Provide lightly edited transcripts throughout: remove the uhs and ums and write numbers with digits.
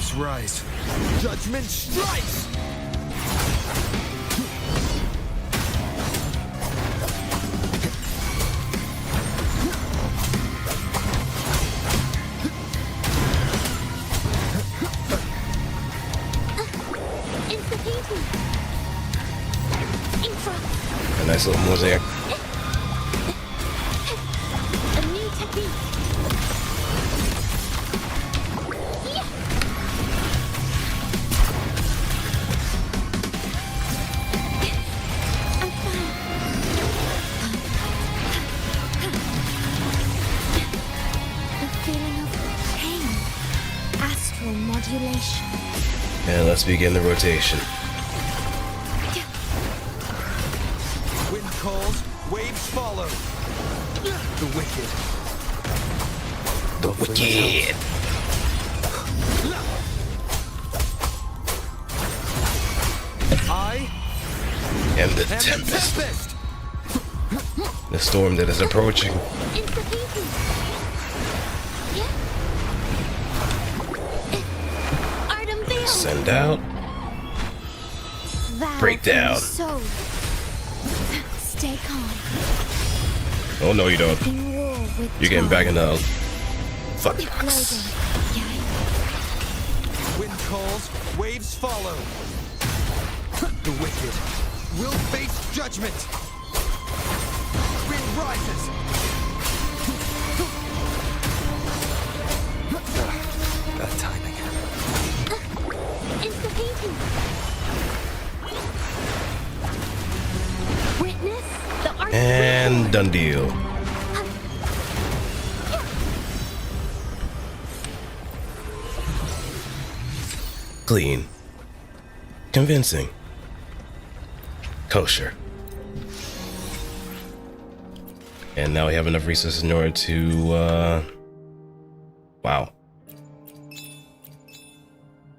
Waves rise. Judgment strikes! A nice little mosaic. A new technique. The feeling of pain. Astral modulation. And let's begin the rotation. Wind calls, waves follow. The wicked. The wicked. I And the am tempest. the tempest. The storm that is approaching. Send out. Breakdown. So, stay calm. Oh no, you don't. In war with You're getting back in the fuck Loading. box. Yeah. Wind calls, waves follow. The wicked will face judgment. Wind rises. Bad timing. It's the painting. Witness the art. And done deal. Clean. Convincing. Kosher. And now we have enough resources in order to, wow.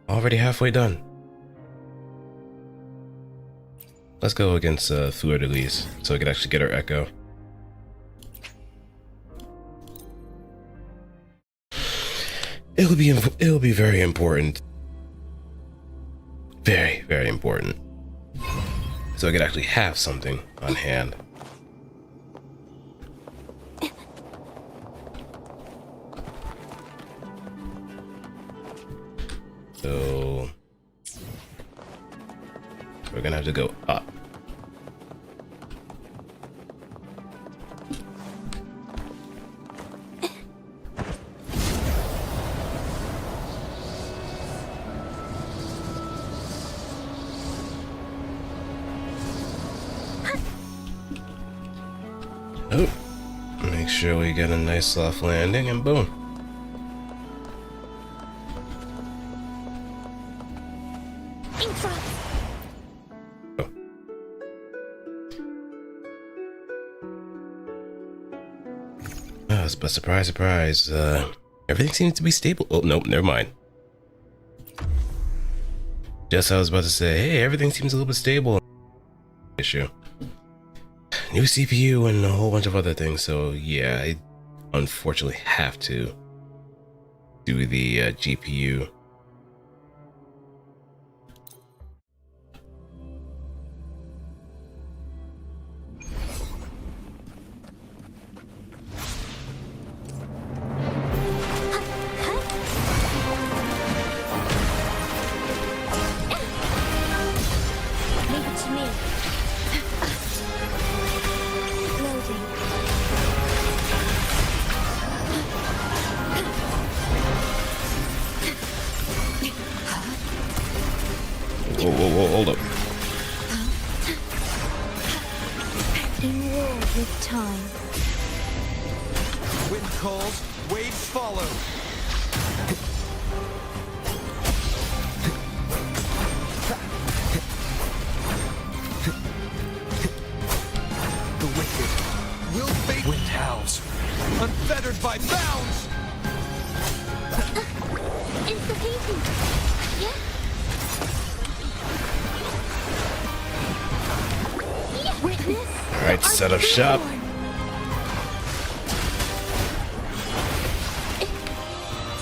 Already halfway done. Let's go against Fleur de Lis so we can actually get our echo. It'll be very important. Very, very important. So I could actually have something on hand. So we're gonna have to go up. Oh, make sure we get a nice soft landing and boom. But surprise, surprise, everything seems to be stable. Oh, nope, never mind. Just I was about to say, hey, everything seems a little bit stable. Issue. New CPU and a whole bunch of other things, so yeah, I unfortunately have to do the GPU. Whoa, hold up. In war with time. Wind calls, waves follow. The wicked will fade. Wind howls, unfettered by bounds. It's the painting. Yeah. Alright, set up shop.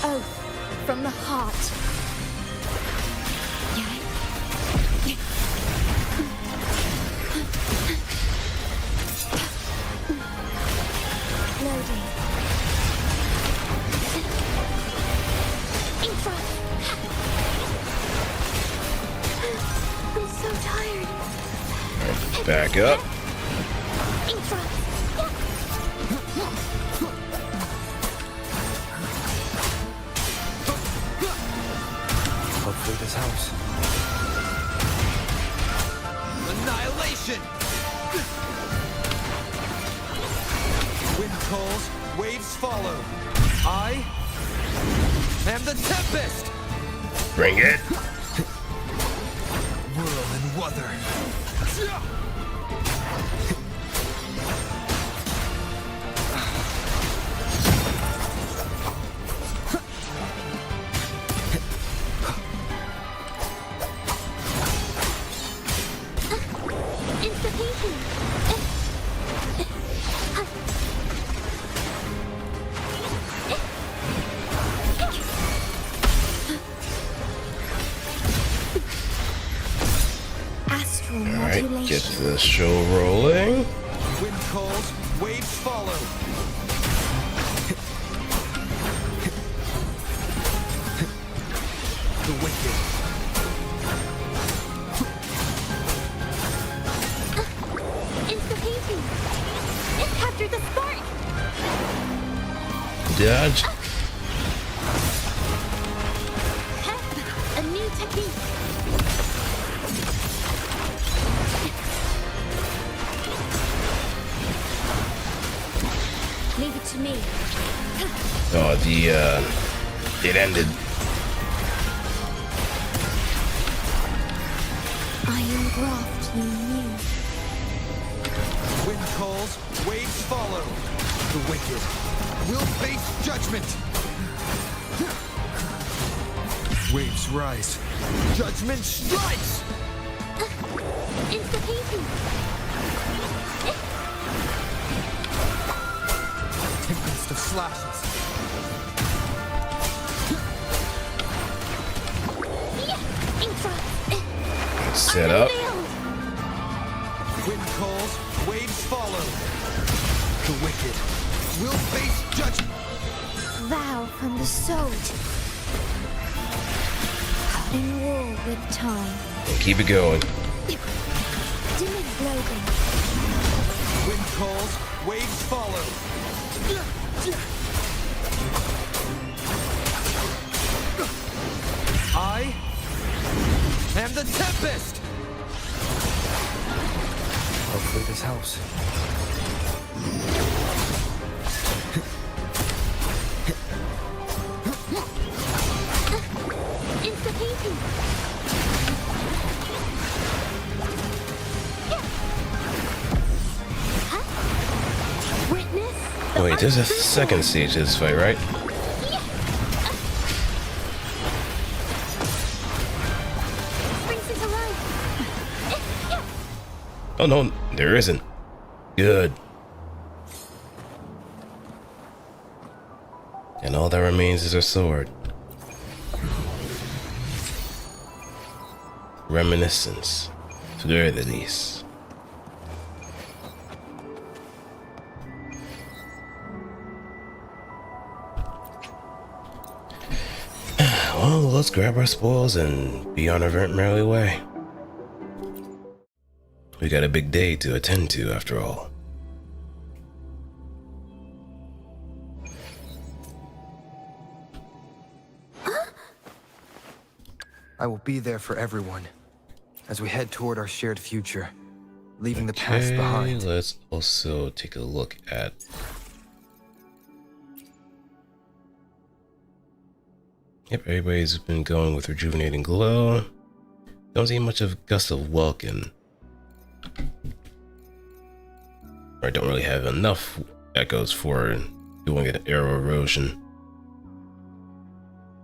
Oath from the heart. so tired. Back up. Intra. Hopefully this helps. Annihilation! Wind calls, waves follow. I am the Tempest! Bring it. Whirl and Wuthering. Institution. Astral Alright, modulation. get the show rolling. Wind calls, waves follow. The wicked. Institution. It captured the spark. Dodge. A new technique. Leave it to me. Oh, it ended. Iron graft you knew. Wind calls, waves follow. The wicked will face judgment. Waves rise. Judgment strikes! Institution. Tempest of slashes. Intra. Set up. Wind calls, waves follow. The wicked will face judgment. Vow from the sword. In war with time. And keep it going. Dimmed Logan. Wind calls, waves follow. I am the Tempest! Hopefully this helps. Institution. Witness. the Wait, there's a unfruitful- second stage to this fight, right? Brings it to life. Oh no, there isn't. Good. And all that remains is her sword. Reminiscence, to the very least. Well, let's grab our spoils and be on our very merry way. We got a big day to attend to, after all. I will be there for everyone as we head toward our shared future, leaving the past behind. Let's also take a look at Yep, everybody's been going with Rejuvenating Glow. Don't see much of Gust of Welkin. I don't really have enough echoes for doing an Arrow Erosion.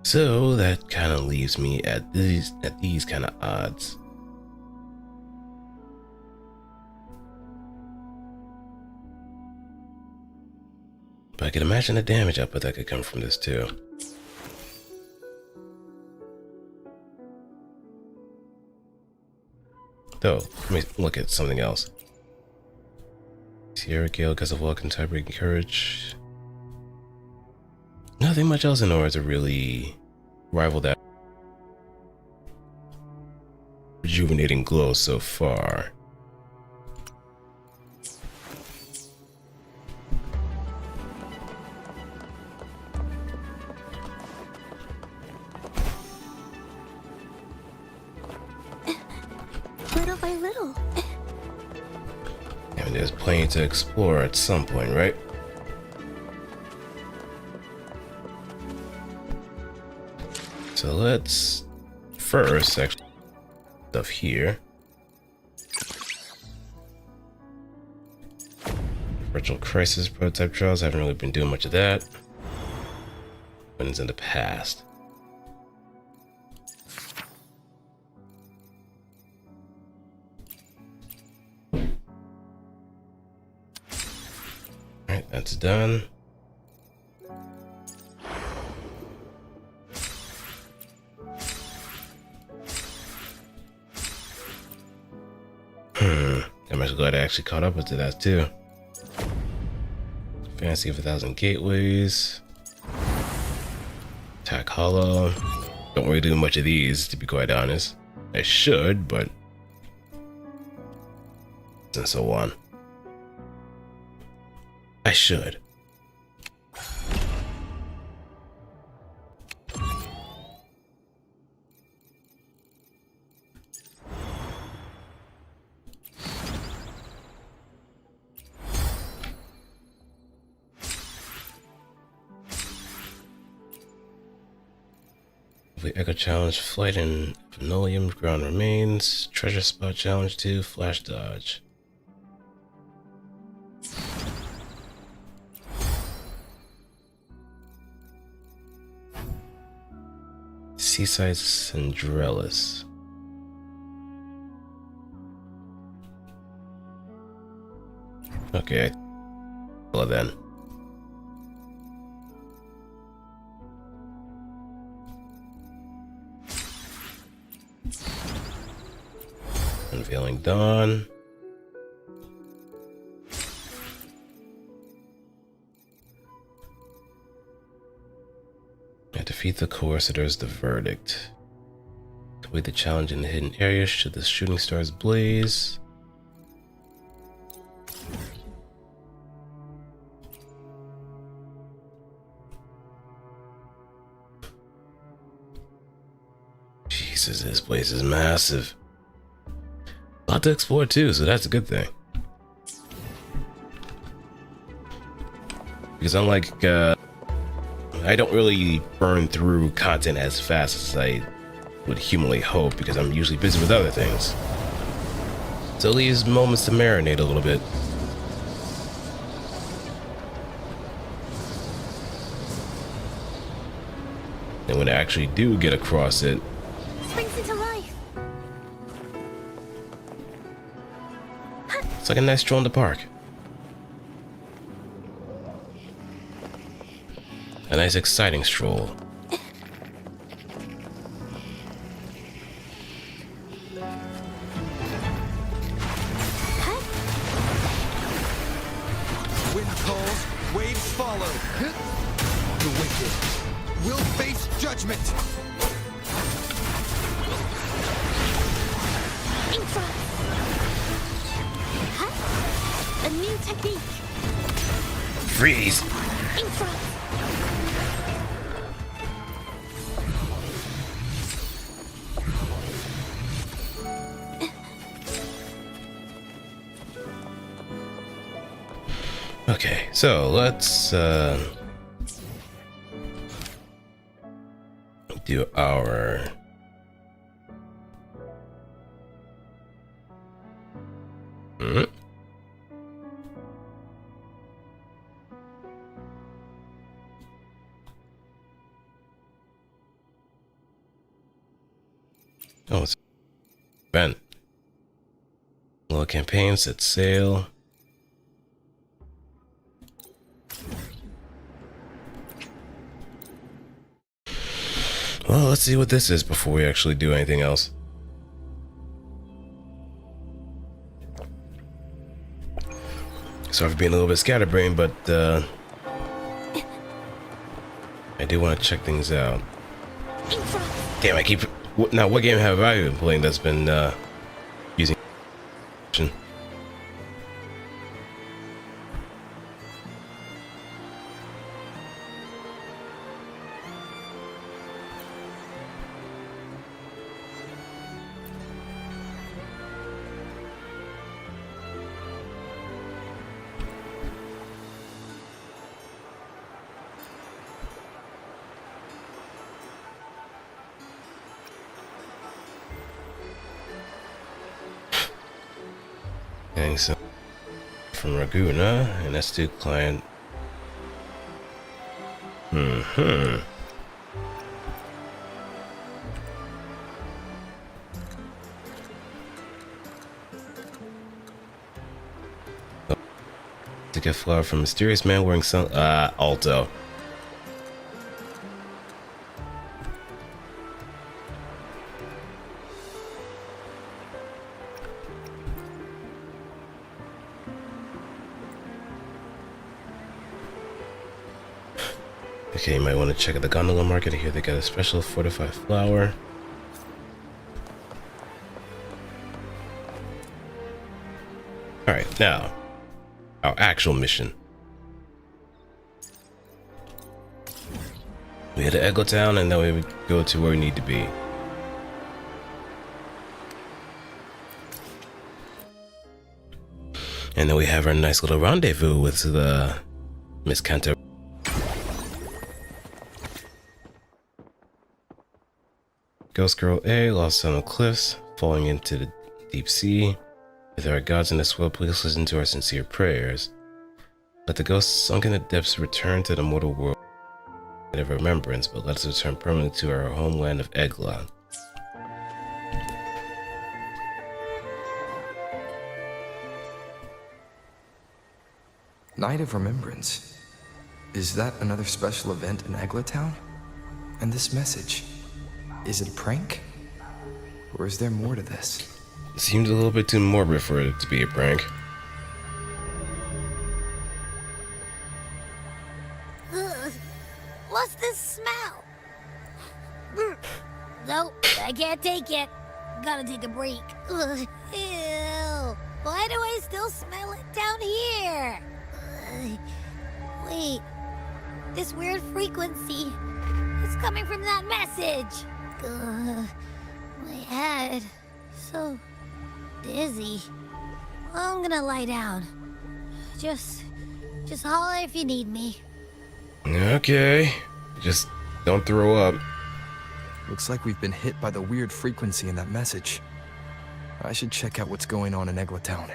So that kind of leaves me at these kind of odds. But I can imagine the damage output that could come from this too. Though, let me look at something else. Sierra Gale, Gust of Welcome, Tiebreaking Courage. Nothing much else in order to really rival that. rejuvenating glow so far. Little by little. And there's plenty to explore at some point, right? So let's first actually stuff here. Virtual Crisis prototype trials. I haven't really been doing much of that. When it's in the past. Alright, that's done. I'm actually glad I actually caught up with that too. Fantasy of 1,000 Gateways. Attack Hollow. Don't really do much of these, to be quite honest. I should, but... and so on. I should. Echo Challenge, Flight in Linoleum, Ground Remains, Treasure Spot Challenge 2, Flash Dodge. Seaside Cinderellas. Okay, well then. Unveiling Dawn. Defeat the coercitors, the verdict. Complete the challenge in the hidden area should the shooting stars blaze. Jesus, this place is massive. A lot to explore too, so that's a good thing. Because unlike, I don't really burn through content as fast as I would humanly hope because I'm usually busy with other things. So it leaves moments to marinate a little bit. And when I actually do get across it, Springs into life. it's like a nice stroll in the park. A nice exciting stroll. Wind calls, waves follow. The wicked will face judgment. Infra. A new technique. Freeze! Infra. Okay, so let's do our oh, it's event. Little campaign, set sail. Well, let's see what this is before we actually do anything else. Sorry for being a little bit scatterbrained, but I do want to check things out. Infra. Damn, I keep Now, what game have I been playing that's been using? Getting some from Raguna, and that's to client. To get flower from mysterious man wearing sun. Alto. Okay, you might want to check out the gondola market. Here they got a special fortified flower. Alright, now, our actual mission. We head to Echo Town and then we go to where we need to be. And then we have our nice little rendezvous with the Miss Cantarella. Ghost Girl A lost on the cliffs, falling into the deep sea. If there are gods in this world, please listen to our sincere prayers. Let the ghosts sunk in the depths return to the mortal world of remembrance, but let us return permanently to our homeland of Egla. Night of Remembrance. Is that another special event in Egla Town? And this message, is it a prank? Or is there more to this? Seems a little bit too morbid for it to be a prank. What's this smell? Nope, I can't take it. Gotta take a break. Ugh, ew. Why do I still smell it down here? Wait, this weird frequency. It's coming from that message. My head. So dizzy. I'm gonna lie down. Just holler if you need me. Okay, just don't throw up. Looks like we've been hit by the weird frequency in that message. I should check out what's going on in Egla Town.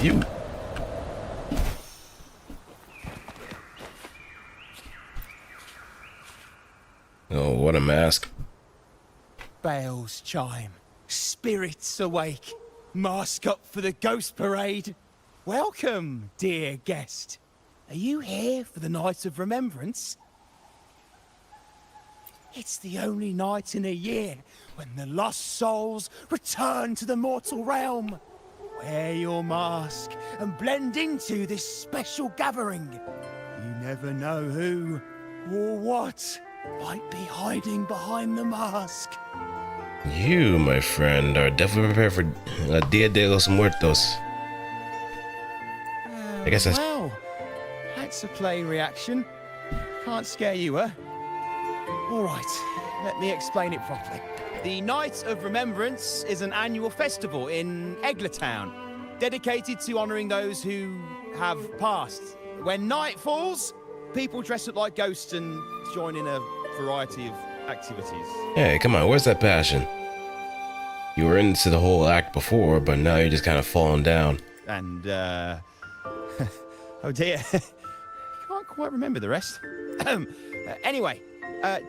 You. Oh, what a mask. Bells chime, spirits awake, mask up for the ghost parade. Welcome, dear guest. Are you here for the Night of Remembrance? It's the only night in a year when the lost souls return to the mortal realm. Wear your mask and blend into this special gathering. You never know who or what might be hiding behind the mask. You, my friend, are definitely prepared for Dia de los Muertos. I guess that's... Well, that's a plain reaction. Can't scare you, huh? All right, let me explain it properly. The Night of Remembrance is an annual festival in Egla Town, dedicated to honouring those who have passed. When night falls, people dress up like ghosts and join in a variety of activities. Hey, come on, where's that passion? You were into the whole act before, but now you're just kind of falling down. And, oh dear, can't quite remember the rest. Anyway,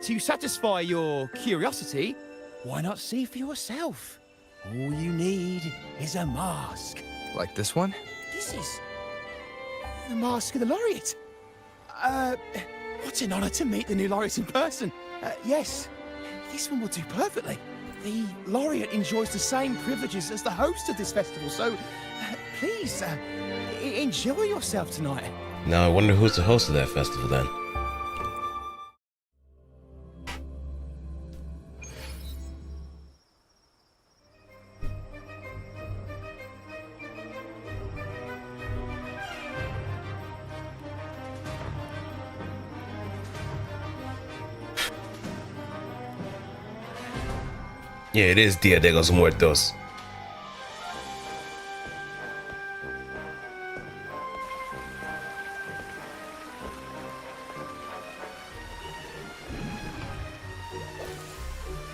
to satisfy your curiosity, why not see for yourself? All you need is a mask. Like this one? This is the mask of the laureate. What an honor to meet the new laureate in person. Yes, this one will do perfectly. The laureate enjoys the same privileges as the host of this festival, so please enjoy yourself tonight. Now I wonder who's the host of that festival then. Yeah, it is Dia de los Muertos.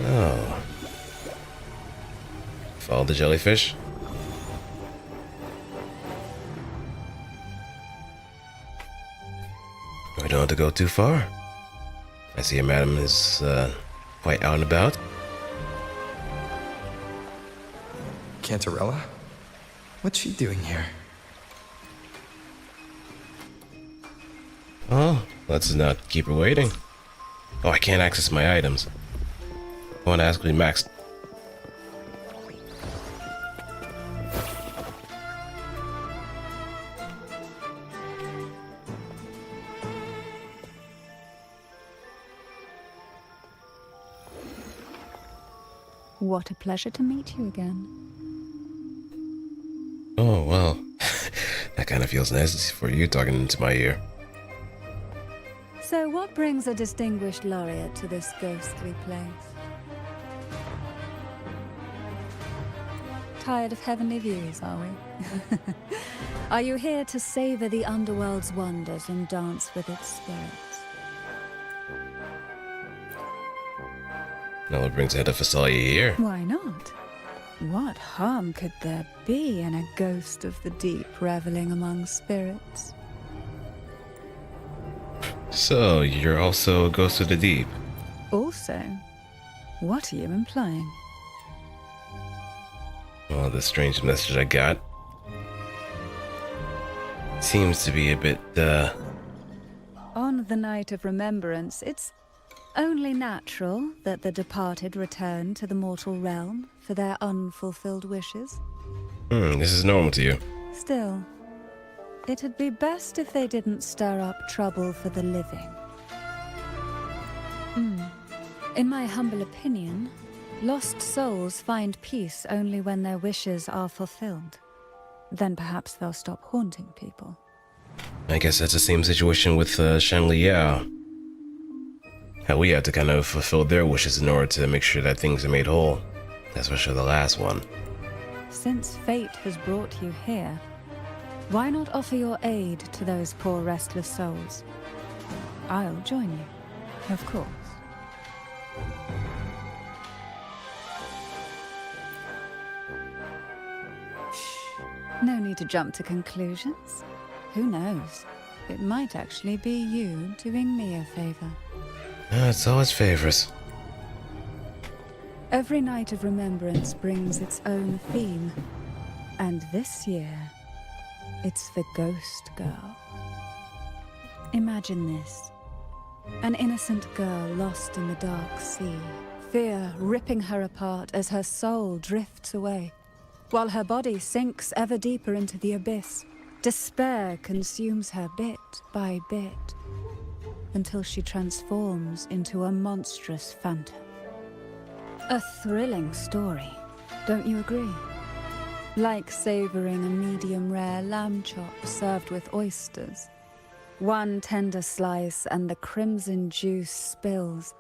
Oh. Follow the jellyfish. We don't have to go too far. I see a madam is quite out and about. Cantarella? What's she doing here? Oh, let's not keep her waiting. Oh, I can't access my items. I want to ask me max. What a pleasure to meet you again. Oh, well. That kind of feels nice for you talking into my ear. So what brings a distinguished laureate to this ghostly place? Tired of heavenly views, are we? Are you here to savor the underworld's wonders and dance with its spirits? Now what brings Head of Fasalia here? Why not? What harm could there be in a ghost of the deep reveling among spirits? So, you're also a ghost of the deep? Also, what are you implying? Well, the strange message I got seems to be a bit, On the night of remembrance, it's only natural that the departed return to the mortal realm for their unfulfilled wishes. this is normal to you. Still, it'd be best if they didn't stir up trouble for the living. In my humble opinion, lost souls find peace only when their wishes are fulfilled. Then perhaps they'll stop haunting people. I guess that's the same situation with Shangli Yao. How we have to kind of fulfill their wishes in order to make sure that things are made whole. Especially the last one. Since fate has brought you here, why not offer your aid to those poor restless souls? I'll join you, of course. No need to jump to conclusions. Who knows? It might actually be you doing me a favor. It's always favors. Every night of remembrance brings its own theme. And this year, it's the Ghost Girl. Imagine this. An innocent girl lost in the dark sea. Fear ripping her apart as her soul drifts away, while her body sinks ever deeper into the abyss. Despair consumes her bit by bit, until she transforms into a monstrous phantom. A thrilling story, don't you agree? Like savoring a medium-rare lamb chop served with oysters. One tender slice and the crimson juice spills,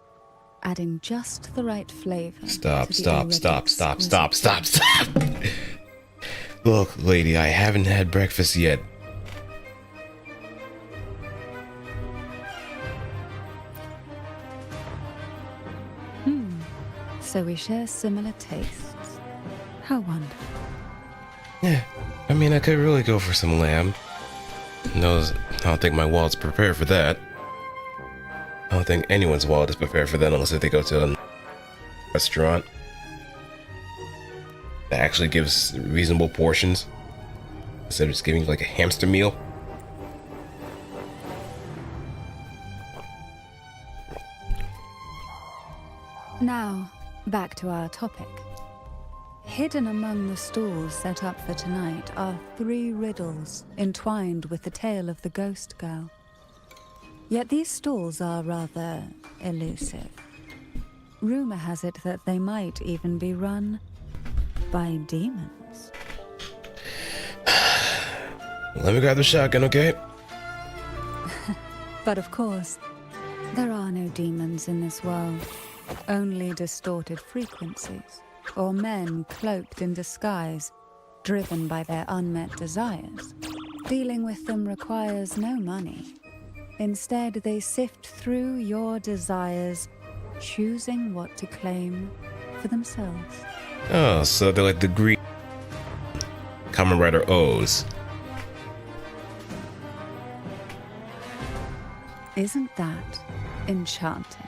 adding just the right flavor. Stop. Look, lady, I haven't had breakfast yet. So we share similar tastes. How wonderful. Yeah, I mean, I could really go for some lamb. No, I don't think my wallet's prepared for that. I don't think anyone's wallet is prepared for that unless they go to a restaurant that actually gives reasonable portions instead of just giving like a hamster meal. Now, Back to our topic. Hidden among the stalls set up for tonight are 3 riddles entwined with the tale of the ghost girl. Yet these stalls are rather elusive. Rumor has it that they might even be run by demons. Let me grab the shotgun, okay? But of course, there are no demons in this world. Only distorted frequencies, or men cloaked in disguise, driven by their unmet desires. Dealing with them requires no money. Instead, they sift through your desires, choosing what to claim for themselves. Oh, so they're like the Greek Kamen Rider O's. Isn't that enchanting?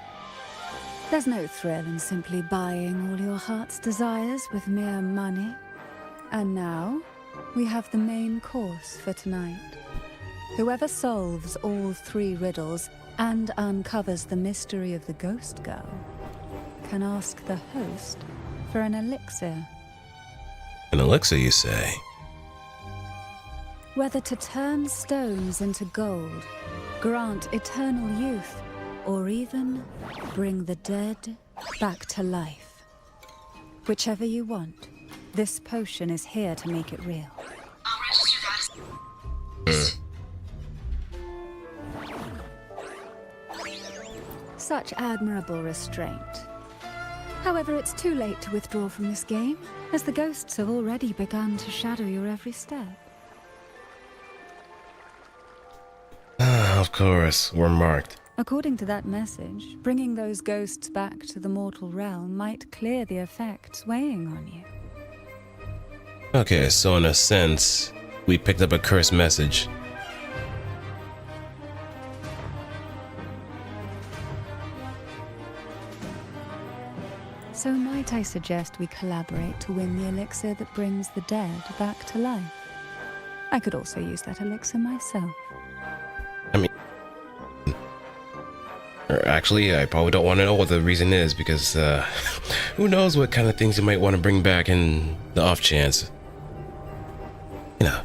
There's no thrill in simply buying all your heart's desires with mere money. And now, we have the main course for tonight. Whoever solves all 3 riddles and uncovers the mystery of the ghost girl can ask the host for an elixir. An elixir, you say? Whether to turn stones into gold, grant eternal youth, or even bring the dead back to life. Whichever you want, this potion is here to make it real. I'll register that. Such admirable restraint. However, it's too late to withdraw from this game, as the ghosts have already begun to shadow your every step. Of course, we're marked. According to that message, bringing those ghosts back to the mortal realm might clear the effects weighing on you. Okay, so in a sense, we picked up a cursed message. So might I suggest we collaborate to win the elixir that brings the dead back to life? I could also use that elixir myself. Actually, I probably don't want to know what the reason is, because who knows what kind of things you might want to bring back in the off chance. You know,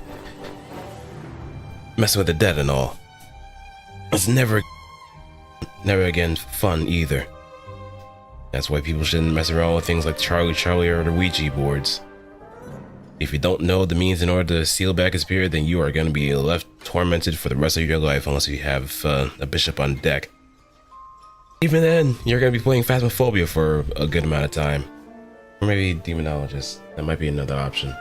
messing with the dead and all. It's never again fun either. That's why people shouldn't mess around with things like Charlie or the Ouija boards. If you don't know the means in order to seal back a spirit, then you are going to be left tormented for the rest of your life unless you have a bishop on deck. Even then, you're going to be playing Phasmophobia for a good amount of time. Or maybe Demonologist. That might be another option.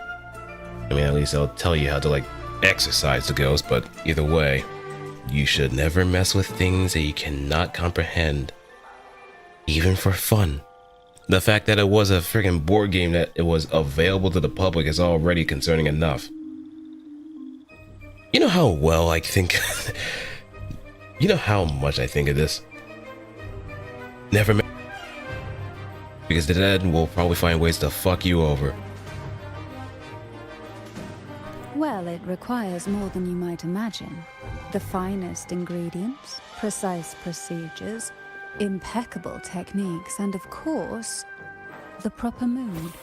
I mean, at least they'll tell you how to, like, exorcise the ghost, but either way, you should never mess with things that you cannot comprehend. Even for fun. The fact that it was a friggin' board game that it was available to the public is already concerning enough. You know how well I think... you know how much I think of this? Never mind. Because the dead will probably find ways to fuck you over. Well, it requires more than you might imagine. The finest ingredients, precise procedures, impeccable techniques, and of course, the proper mood.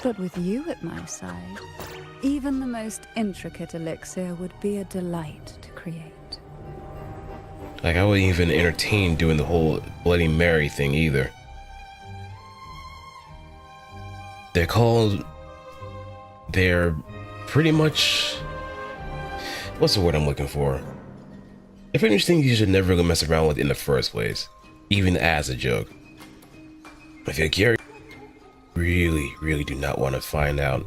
But with you at my side, even the most intricate elixir would be a delight to create. Like, I wouldn't even entertain doing the whole Bloody Mary thing either. They're pretty much... what's the word I'm looking for? They're pretty much things you should never really mess around with in the first place. Even as a joke. I feel like you really do not want to find out.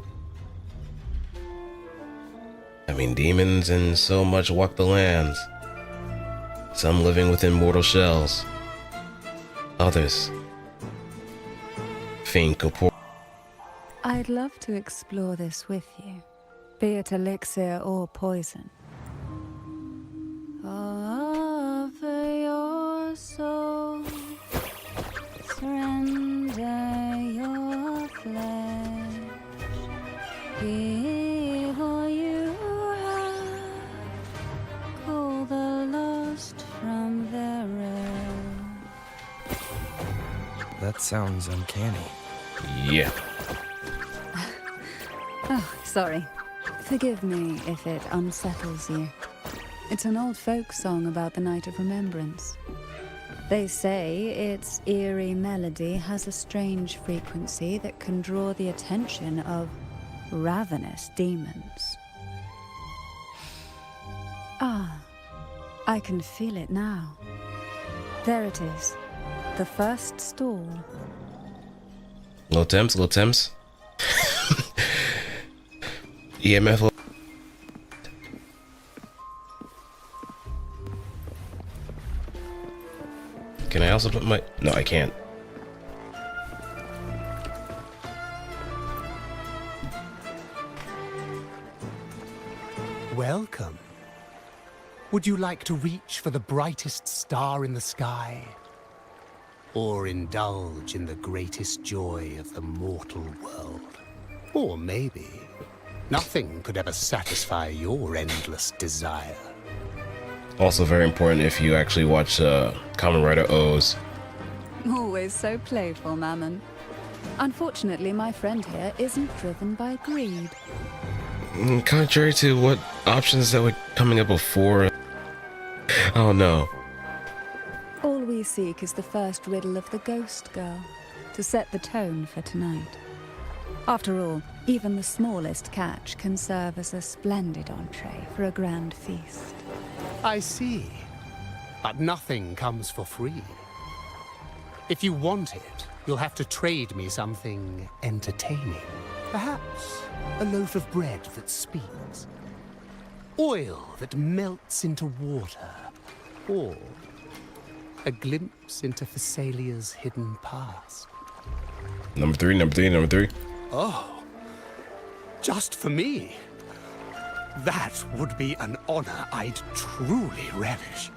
I mean, demons and so much walk the lands. Some living within mortal shells. Others feign corporeal. I'd love to explore this with you, be it elixir or poison. Offer your soul, surrender your flesh, give all you have, call the lost from their realm. That sounds uncanny. Yeah. Oh, sorry. Forgive me if it unsettles you. It's an old folk song about the Night of Remembrance. They say its eerie melody has a strange frequency that can draw the attention of ravenous demons. Ah, I can feel it now. There it is, the first stall. Little Thames. EMF. Can I also put my... No, I can't. Welcome. Would you like to reach for the brightest star in the sky? Or indulge in the greatest joy of the mortal world? Or maybe nothing could ever satisfy your endless desire. Also very important if you actually watch Kamen Rider O's. Always so playful, Mammon. Unfortunately, my friend here isn't driven by greed. Contrary to what options that were coming up before. Oh no. All we seek is the first riddle of the Ghost Girl, to set the tone for tonight. After all, even the smallest catch can serve as a splendid entree for a grand feast. I see. But nothing comes for free. If you want it, you'll have to trade me something entertaining. Perhaps a loaf of bread that speaks. Oil that melts into water. Or a glimpse into Thessalia's hidden past. Number three. Oh, just for me? That would be an honor I'd truly relish.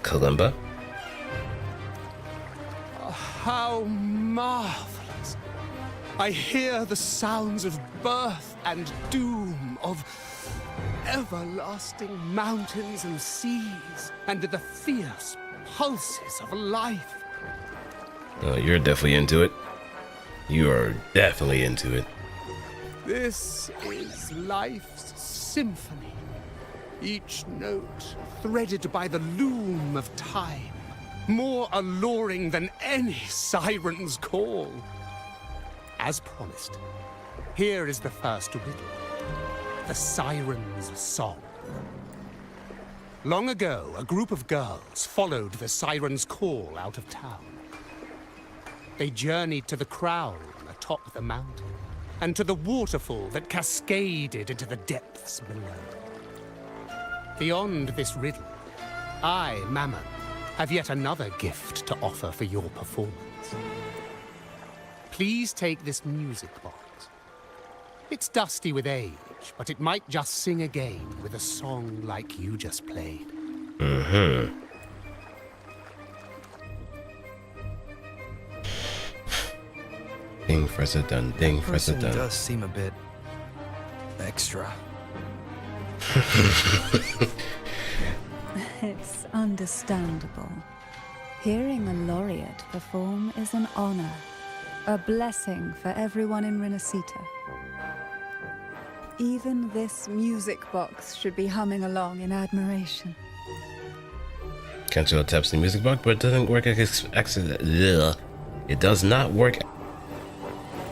Kalimba? How marvelous! I hear the sounds of birth and doom, of everlasting mountains and seas, and the fierce pulses of life. Oh, you're definitely into it. You are definitely into it. This is life's symphony. Each note threaded by the loom of time, more alluring than any siren's call. As promised, here is the first riddle, the siren's song. Long ago, a group of girls followed the siren's call out of town. They journeyed to the crown atop the mountain, and to the waterfall that cascaded into the depths below. Beyond this riddle, I, Mammon, have yet another gift to offer for your performance. Please take this music box. It's dusty with age, but it might just sing again with a song like you just played. Mm-hmm. Ding for a done, ding for a Person done. does seem a bit extra. It's understandable. Hearing a laureate perform is an honor, a blessing for everyone in Renacita. Even this music box should be humming along in admiration. Cantarella taps the music box, but it doesn't work as it does not work.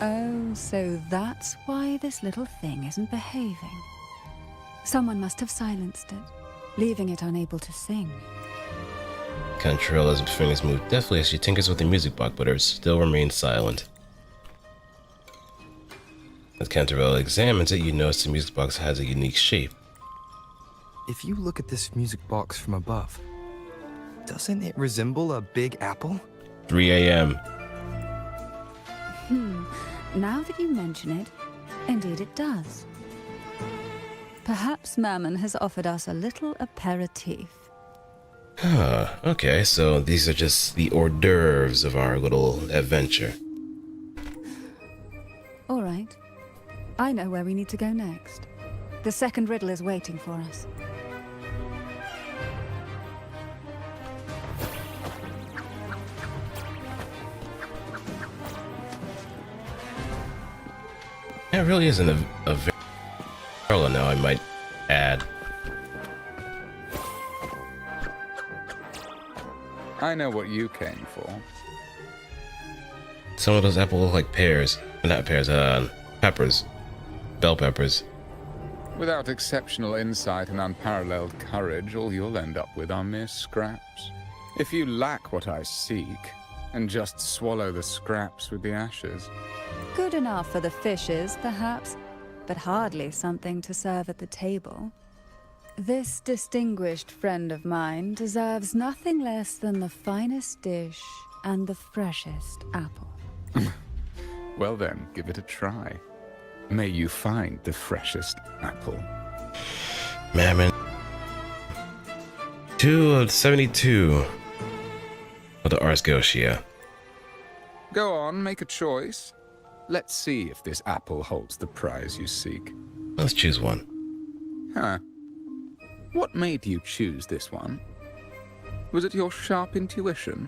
Oh, so that's why this little thing isn't behaving. Someone must have silenced it, leaving it unable to sing. Cantarella's fingers move deftly as she tinkers with the music box, but it still remains silent. As Cantarella examines it, you notice the music box has a unique shape. If you look at this music box from above, doesn't it resemble a big apple? 3 a.m. Now that you mention it, indeed it does. Perhaps Mammon has offered us a little aperitif. Okay, so these are just the hors d'oeuvres of our little adventure. All right. I know where we need to go next. The second riddle is waiting for us. It really isn't a very Cantarella now, I might add. I know what you came for. Some of those apples look like pears. Not pears, peppers. Bell peppers. Without exceptional insight and unparalleled courage, all you'll end up with are mere scraps. If you lack what I seek, and just swallow the scraps with the ashes. Good enough for the fishes, perhaps, but hardly something to serve at the table. This distinguished friend of mine deserves nothing less than the finest dish and the freshest apple. Well then, give it a try. May you find the freshest apple. Man. 2 of 72 of the Ars Goetia. Go on, make a choice. Let's see if this apple holds the prize you seek. Let's choose one. Huh. What made you choose this one? Was it your sharp intuition?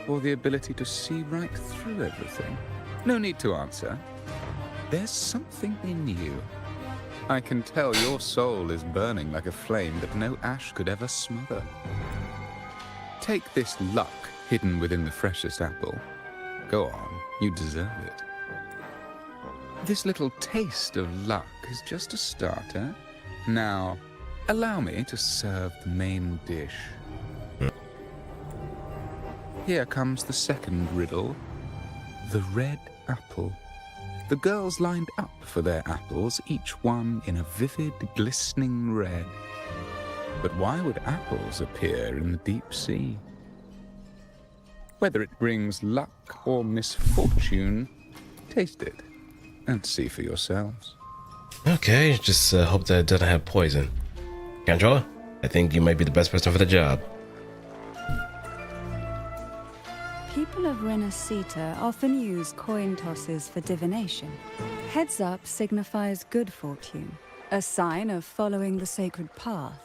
Or the ability to see right through everything? No need to answer. There's something in you. I can tell your soul is burning like a flame that no ash could ever smother. Take this luck hidden within the freshest apple. Go on, you deserve it. This little taste of luck is just a starter. Now, allow me to serve the main dish. Here comes the second riddle. The red apple. The girls lined up for their apples, each one in a vivid, glistening red. But why would apples appear in the deep sea? Whether it brings luck or misfortune, taste it and see for yourselves. Okay, just hope that it doesn't have poison. Cantarella, I think you might be the best person for the job. People of Renacita often use coin tosses for divination. Heads up signifies good fortune, a sign of following the sacred path.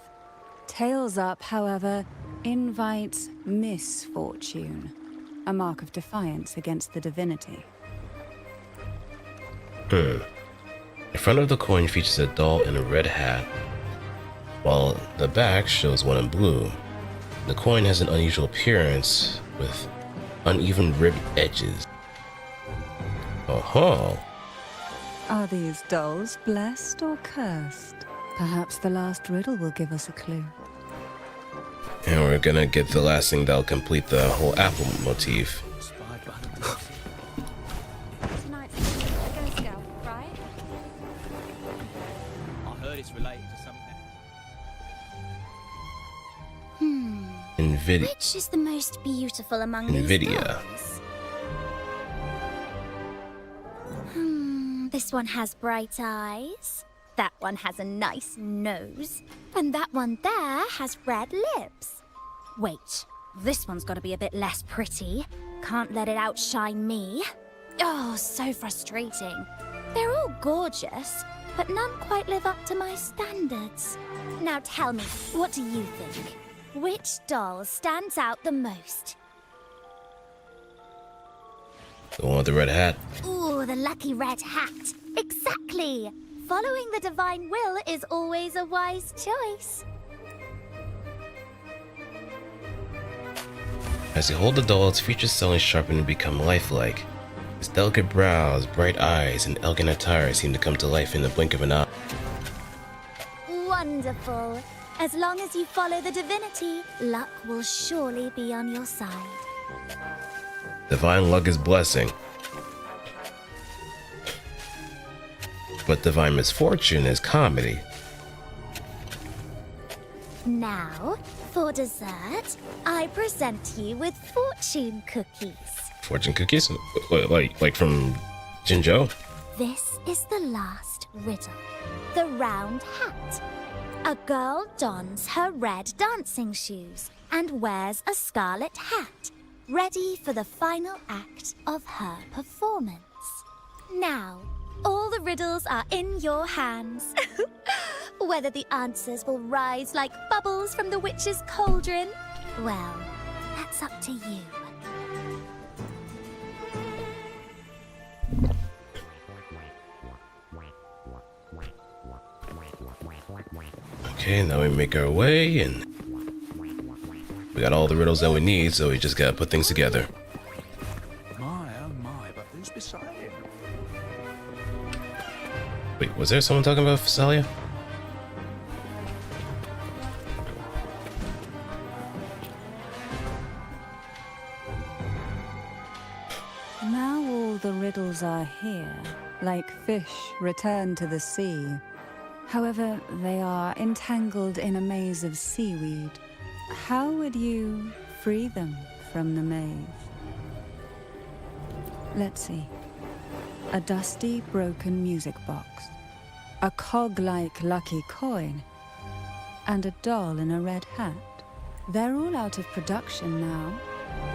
Tails up, however, invites misfortune, a mark of defiance against the divinity. The front of the coin features a doll in a red hat, while the back shows one in blue. The coin has an unusual appearance with uneven ribbed edges. Oh-ho! Are these dolls blessed or cursed? Perhaps the last riddle will give us a clue. And we're gonna get the last thing that'll complete the whole apple motif. Tonight's a ghost girl, right? I heard it's related to something. Nvidia. Which is the most beautiful among these Nvidia. dolls? This one has bright eyes. That one has a nice nose. And that one there has red lips. Wait, this one's got to be a bit less pretty. Can't let it outshine me. Oh, so frustrating. They're all gorgeous, but none quite live up to my standards. Now tell me, what do you think? Which doll stands out the most? The one with the red hat. Ooh, the lucky red hat. Exactly. Following the divine will is always a wise choice. As you hold the doll, its features suddenly sharpen and become lifelike. Its delicate brows, bright eyes, and elegant attire seem to come to life in the blink of an eye. Wonderful. As long as you follow the divinity, luck will surely be on your side. Divine luck is blessing. But divine misfortune is comedy. Now, for dessert, I present you with fortune cookies. Fortune cookies? Like from Jinzhou? This is the last riddle. The round hat. A girl dons her red dancing shoes and wears a scarlet hat, ready for the final act of her performance. Now, all the riddles are in your hands. Whether the answers will rise like bubbles from the witch's cauldron, well, that's up to you. Okay, now we make our way, and we got all the riddles that we need, so we just gotta put things together. My, oh my, but who's beside him? Wait, was there someone talking about Phasalia? Now all the riddles are here, like fish returned to the sea. However, they are entangled in a maze of seaweed. How would you free them from the maze? Let's see. A dusty, broken music box, a cog-like lucky coin, and a doll in a red hat. They're all out of production now.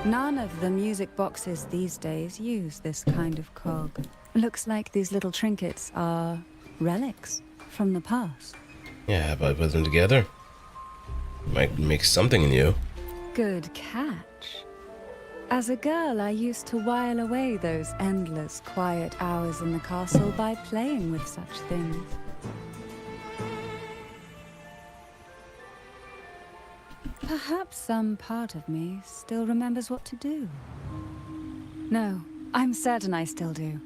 None of the music boxes these days use this kind of cog. Looks like these little trinkets are relics from the past. Yeah, how about put them together? Might make something in you. Good catch. As a girl, I used to while away those endless, quiet hours in the castle by playing with such things. Perhaps some part of me still remembers what to do. No, I'm certain I still do.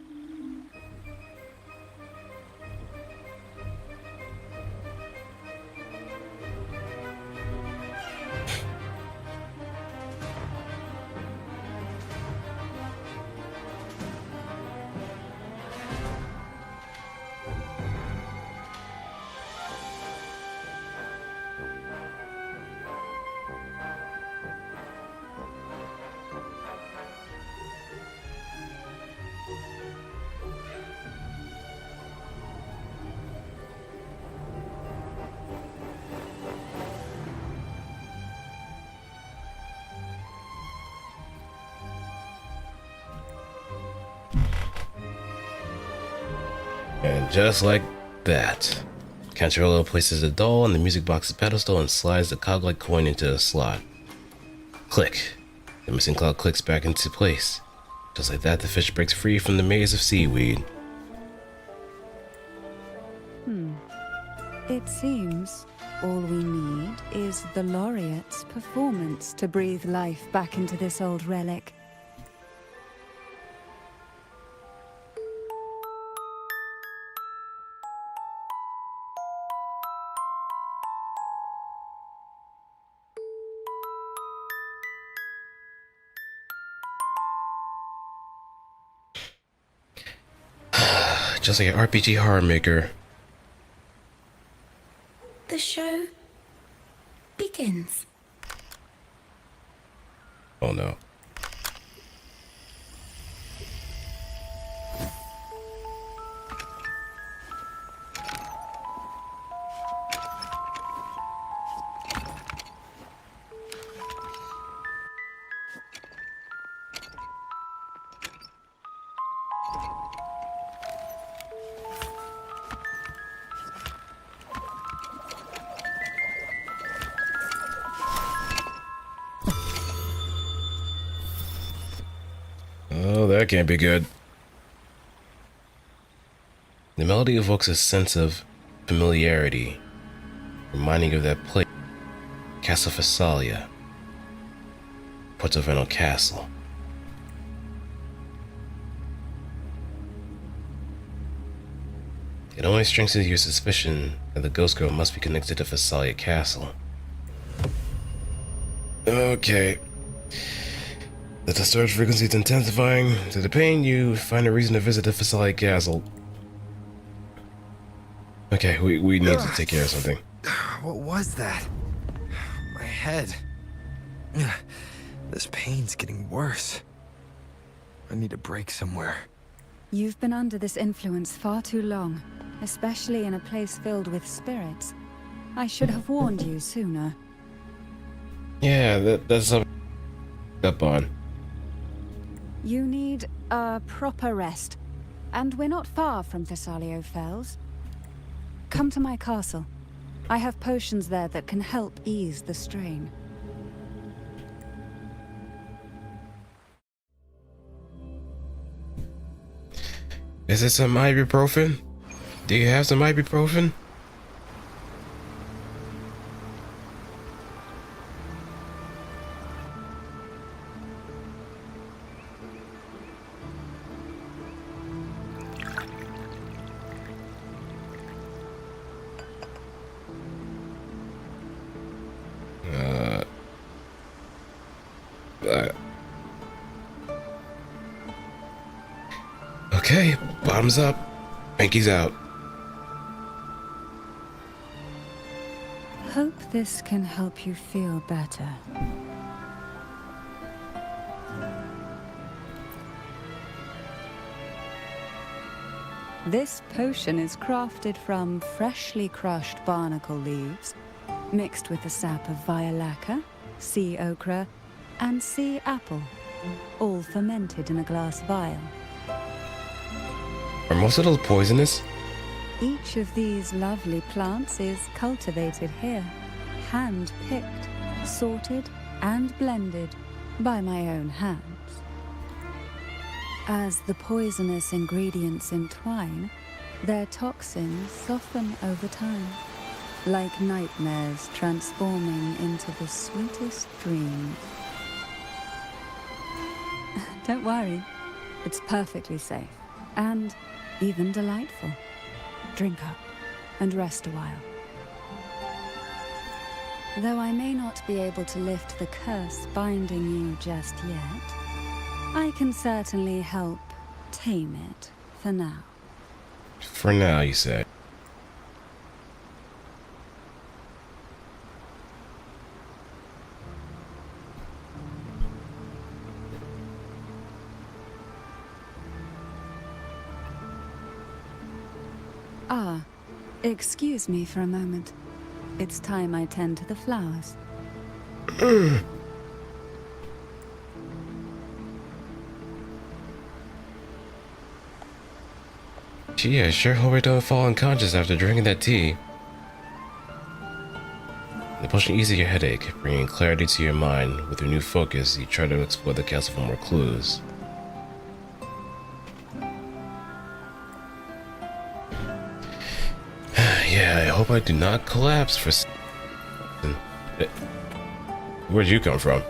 And just like that, Cantarella places the doll on the music box's pedestal and slides the cog-like coin into the slot. Click. The missing cog clicks back into place. Just like that, the fish breaks free from the maze of seaweed. It seems all we need is the laureate's performance to breathe life back into this old relic. Just like an RPG horror maker. The show begins. Oh no. Oh, that can't be good. The melody evokes a sense of familiarity, reminding you of that place, Castle Phasalia, Portovenal Castle. It only strengthens your suspicion that the ghost girl must be connected to Phasalia Castle. Okay. The disturbed frequency is intensifying. To the pain, you find a reason to visit the Phasalia Castle. Okay, we need to take care of something. What was that? My head. This pain's getting worse. I need a break somewhere. You've been under this influence far too long, especially in a place filled with spirits. I should have warned you sooner. Yeah, that's something up on. You need a proper rest, and we're not far from Thessalio Fells. Come to my castle. I have potions there that can help ease the strain. Is it some ibuprofen? Do you have some ibuprofen? Okay, bottoms up. Pinky's out. Hope this can help you feel better. This potion is crafted from freshly crushed barnacle leaves, mixed with the sap of violaca, sea ochre, and sea apple, all fermented in a glass vial. Are most of those poisonous? Each of these lovely plants is cultivated here, hand-picked, sorted, and blended by my own hands. As the poisonous ingredients entwine, their toxins soften over time, like nightmares transforming into the sweetest dreams. Don't worry, it's perfectly safe, and even delightful. Drink up and rest a while. Though I may not be able to lift the curse binding you just yet, I can certainly help tame it for now. For now, you say. Ah, excuse me for a moment. It's time I tend to the flowers. Gee, I sure hope I don't fall unconscious after drinking that tea. The potion eases your headache, bringing clarity to your mind. With your new focus, you try to explore the castle for more clues. Yeah, I hope I do not collapse for Where'd you come from?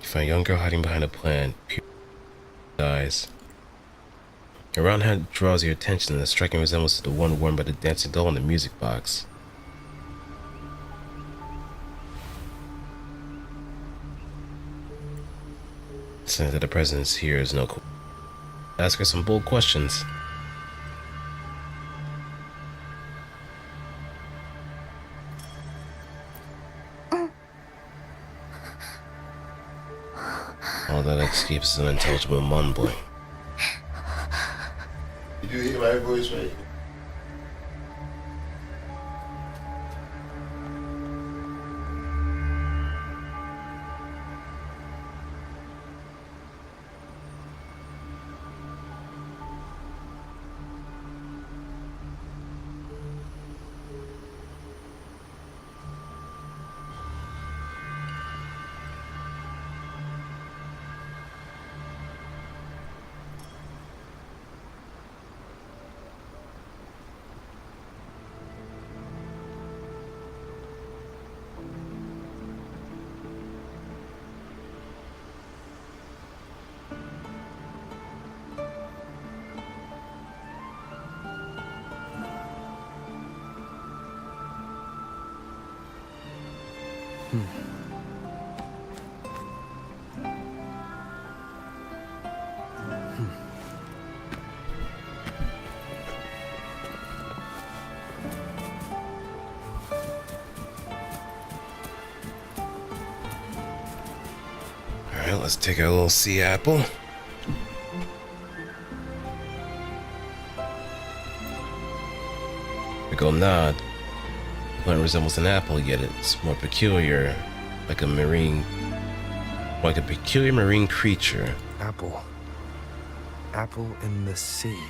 You find a young girl hiding behind a plant. Pure eyes. Her round head draws your attention in a striking resemblance to the one worn by the dancing doll in the music box. Saying that the presence here is no cool. Ask her some bold questions. All that escapes is unintelligible mumbling. Did you hear my voice, right? Alright, let's take our little sea apple. Typical nod. The plant resembles an apple, yet it's more peculiar, like a peculiar marine creature. Apple. Apple in the sea.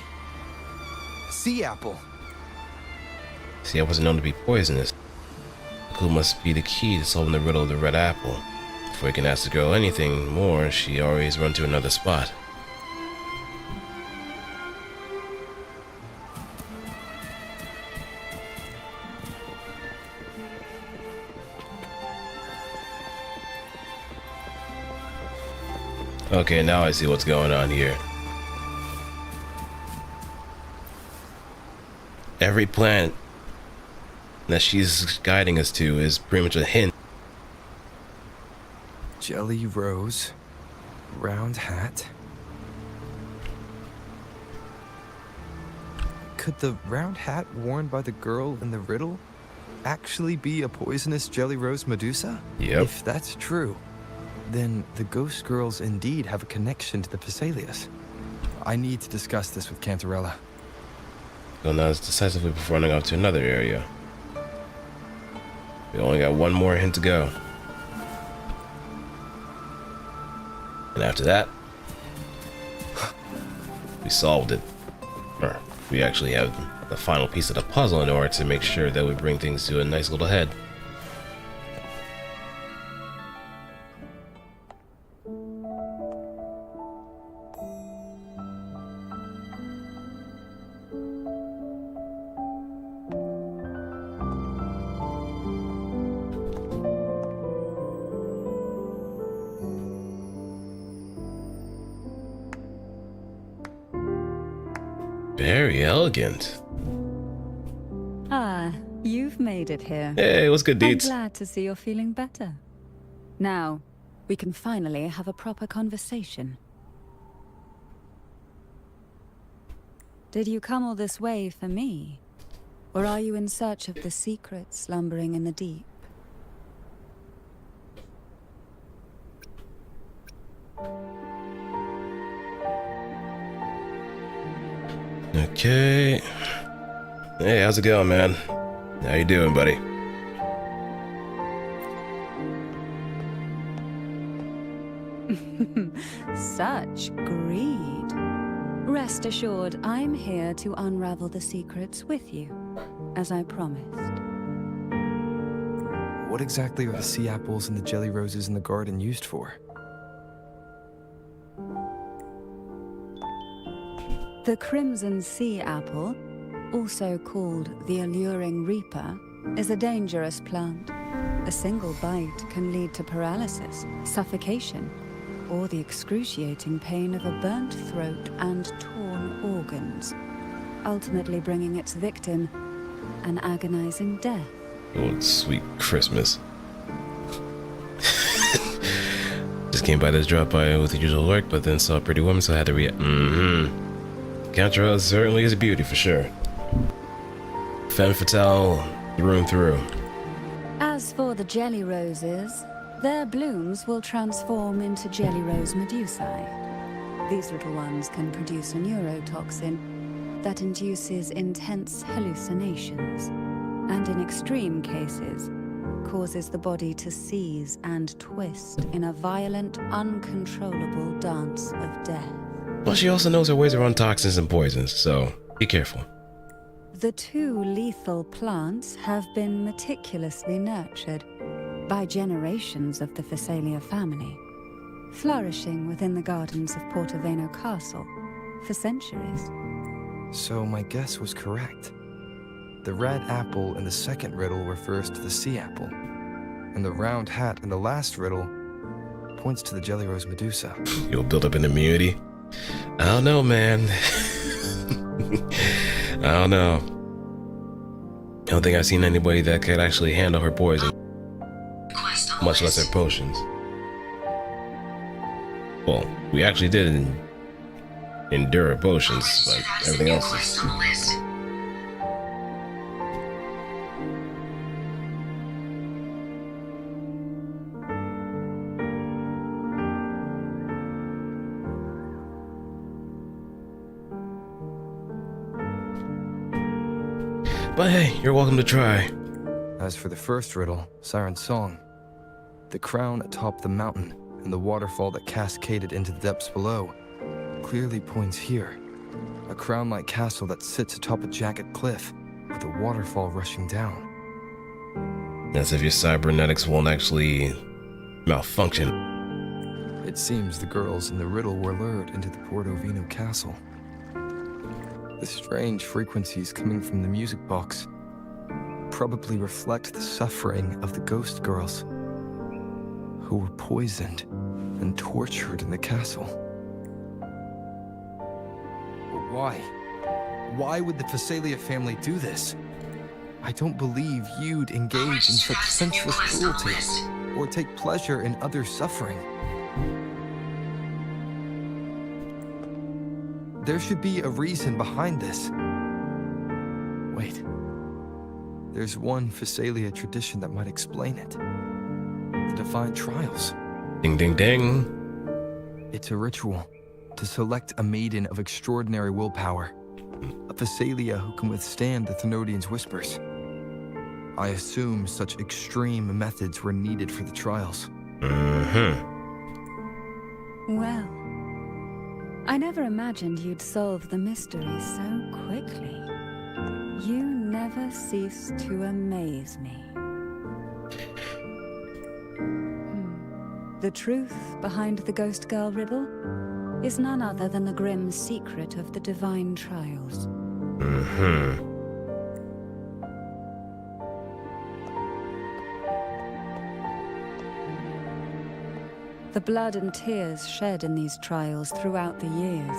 Sea apple. Sea apples are known to be poisonous. The clue must be the key to solving the riddle of the red apple. Before you can ask the girl anything more, she always runs to another spot. Okay, now I see what's going on here. Every plant that she's guiding us to is pretty much a hint. Jelly rose. Round hat. Could the round hat worn by the girl in the riddle actually be a poisonous jelly rose Medusa? Yep. If that's true, then the ghost girls indeed have a connection to the Phasaelius. I need to discuss this with Cantarella. Go now decisively before running off to another area. We only got one more hint to go. And after that, we solved it. Or we actually have the final piece of the puzzle in order to make sure that we bring things to a nice little head. Very elegant. Ah, you've made it here. Hey, what's good, I'm dudes? glad to see you're feeling better. Now, we can finally have a proper conversation. Did you come all this way for me? Or are you in search of the secret slumbering in the deep? Okay. Hey, how's it going, man? How you doing, buddy? Such greed. Rest assured, I'm here to unravel the secrets with you, as I promised. What exactly are the sea apples and the jelly roses in the garden used for? The crimson sea apple, also called the alluring reaper, is a dangerous plant. A single bite can lead to paralysis, suffocation, or the excruciating pain of a burnt throat and torn organs, ultimately bringing its victim an agonizing death. Oh, sweet Christmas. Just came by this drop by with the usual work, but then saw a pretty woman, so I had to Cantarella certainly is a beauty for sure. Femme fatale through and through. As for the jelly roses, their blooms will transform into jelly rose medusae. These little ones can produce a neurotoxin that induces intense hallucinations, and in extreme cases, causes the body to seize and twist in a violent, uncontrollable dance of death. Well, she also knows her ways around toxins and poisons, so be careful. The two lethal plants have been meticulously nurtured by generations of the Phasalia family, flourishing within the gardens of Portoveno Castle for centuries. So my guess was correct. The red apple in the second riddle refers to the sea apple, and the round hat in the last riddle points to the jelly rose Medusa. You'll build up an immunity? I don't know, man. I don't know. I don't think I've seen anybody that could actually handle her poison, much less her potions. Well, we actually did endure her potions, but everything else is... But hey, you're welcome to try. As for the first riddle, Siren's Song, the crown atop the mountain and the waterfall that cascaded into the depths below clearly points here. A crown-like castle that sits atop a jagged cliff with a waterfall rushing down. As if your cybernetics won't actually malfunction. It seems the girls in the riddle were lured into the Portovino castle. The strange frequencies coming from the music box probably reflect the suffering of the ghost girls who were poisoned and tortured in the castle. But why? Why would the Phasalia family do this? I don't believe you'd engage in such senseless cruelty or take pleasure in others' suffering. There should be a reason behind this. Wait. There's one Phasalia tradition that might explain it. The Divine Trials. Ding, ding, ding. It's a ritual to select a maiden of extraordinary willpower. A Phasalia who can withstand the Thenodian's whispers. I assume such extreme methods were needed for the trials. Well, I never imagined you'd solve the mystery so quickly. You never cease to amaze me. The truth behind the Ghost Girl riddle is none other than the grim secret of the Divine Trials. The blood and tears shed in these trials throughout the years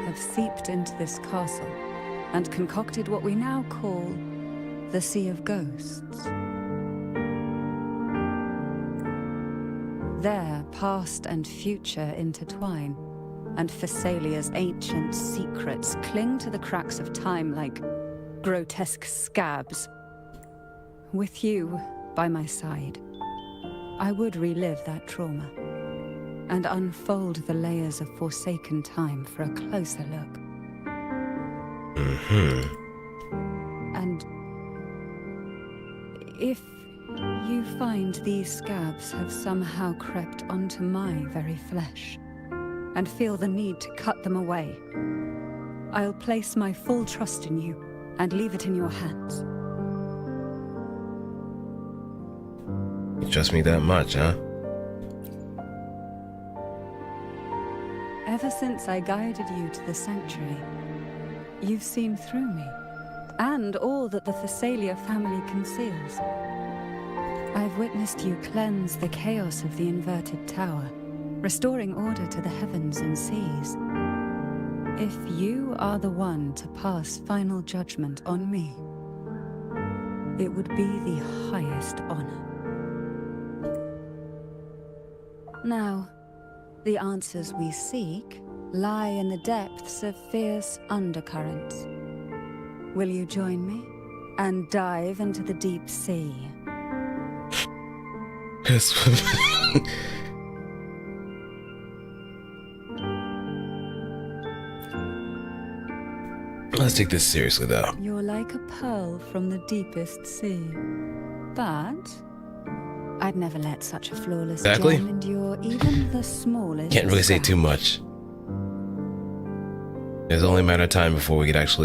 have seeped into this castle and concocted what we now call the Sea of Ghosts. There, past and future intertwine, and Phasalia's ancient secrets cling to the cracks of time like grotesque scabs. With you by my side, I would relive that trauma and unfold the layers of forsaken time for a closer look. And if you find these scabs have somehow crept onto my very flesh and feel the need to cut them away, I'll place my full trust in you and leave it in your hands. You trust me that much, huh? Ever since I guided you to the sanctuary, you've seen through me, and all that the Phasalia family conceals. I've witnessed you cleanse the chaos of the inverted tower, restoring order to the heavens and seas. If you are the one to pass final judgment on me, it would be the highest honor. Now, the answers we seek lie in the depths of fierce undercurrents. Will you join me and dive into the deep sea? Yes. Let's take this seriously, though. You're like a pearl from the deepest sea. But I'd never let such a flawless gem endure even the smallest. Can't really say too much. It's only a matter of time before we could actually